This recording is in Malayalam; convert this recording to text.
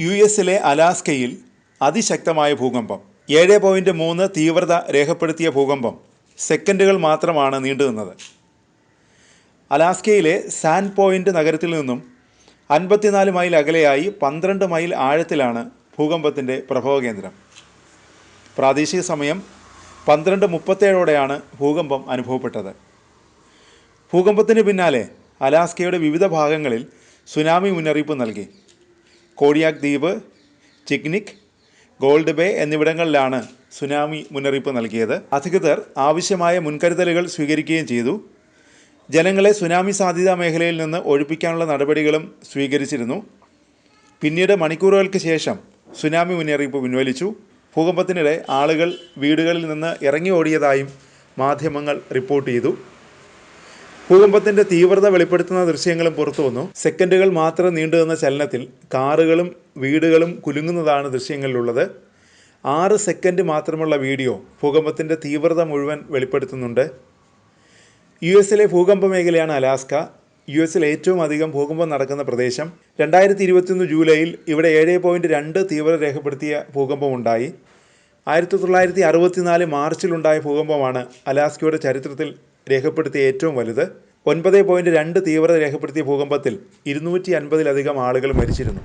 യുഎസിലെ അലാസ്കയിൽ അതിശക്തമായ ഭൂകമ്പം. 7.3 തീവ്രത രേഖപ്പെടുത്തിയ ഭൂകമ്പം സെക്കൻഡുകൾ മാത്രമാണ് നീണ്ടുനിന്നത്. അലാസ്കയിലെ സാൻഡ് പോയിൻ്റ് നഗരത്തിൽ നിന്നും 54 മൈൽ അകലെയായി 12 മൈൽ ആഴത്തിലാണ് ഭൂകമ്പത്തിൻ്റെ പ്രഭവകേന്ദ്രം. പ്രാദേശിക സമയം 12:37 ഭൂകമ്പം അനുഭവപ്പെട്ടത്. ഭൂകമ്പത്തിന് പിന്നാലെ അലാസ്കയുടെ വിവിധ ഭാഗങ്ങളിൽ സുനാമി മുന്നറിയിപ്പ് നൽകി. കോഡിയാക് ദ്വീപ്, ചിഗ്നിക്, ഗോൾഡ് ബേ എന്നിവിടങ്ങളിലാണ് സുനാമി മുന്നറിയിപ്പ് നൽകിയത്. അധികൃതർ ആവശ്യമായ മുൻകരുതലുകൾ സ്വീകരിക്കുകയും ചെയ്തു. ജനങ്ങളെ സുനാമി സാധ്യതാ മേഖലയിൽ നിന്ന് ഒഴിപ്പിക്കാനുള്ള നടപടികളും സ്വീകരിച്ചിരുന്നു. പിന്നീട് മണിക്കൂറുകൾക്ക് ശേഷം സുനാമി മുന്നറിയിപ്പ് പിൻവലിച്ചു. ഭൂകമ്പത്തിനിടെ ആളുകൾ വീടുകളിൽ നിന്ന് ഇറങ്ങി ഓടിയതായും മാധ്യമങ്ങൾ റിപ്പോർട്ട് ചെയ്തു. ഭൂകമ്പത്തിൻ്റെ തീവ്രത വെളിപ്പെടുത്തുന്ന ദൃശ്യങ്ങളും പുറത്തു വന്നു. സെക്കൻഡുകൾ മാത്രം നീണ്ടുനിന്ന ചലനത്തിൽ കാറുകളും വീടുകളും കുലുങ്ങുന്നതാണ് ദൃശ്യങ്ങളിലുള്ളത്. 6 സെക്കൻഡ് മാത്രമുള്ള വീഡിയോ ഭൂകമ്പത്തിൻ്റെ തീവ്രത മുഴുവൻ വെളിപ്പെടുത്തുന്നുണ്ട്. യുഎസിലെ ഭൂകമ്പ മേഖലയാണ് അലാസ്ക. യുഎസിൽ ഏറ്റവും അധികം ഭൂകമ്പം നടക്കുന്ന പ്രദേശം. 2021 ജൂലൈയിൽ ഇവിടെ 7.2 തീവ്രത രേഖപ്പെടുത്തിയ ഭൂകമ്പമുണ്ടായി. 1964 മാർച്ചിലുണ്ടായ ഭൂകമ്പമാണ് അലാസ്കയുടെ ചരിത്രത്തിൽ രേഖപ്പെടുത്തിയ ഏറ്റവും വലുത്. 9.2 തീവ്രത രേഖപ്പെടുത്തിയ ഭൂകമ്പത്തിൽ 250-ലധികം ആളുകൾ മരിച്ചിരുന്നു.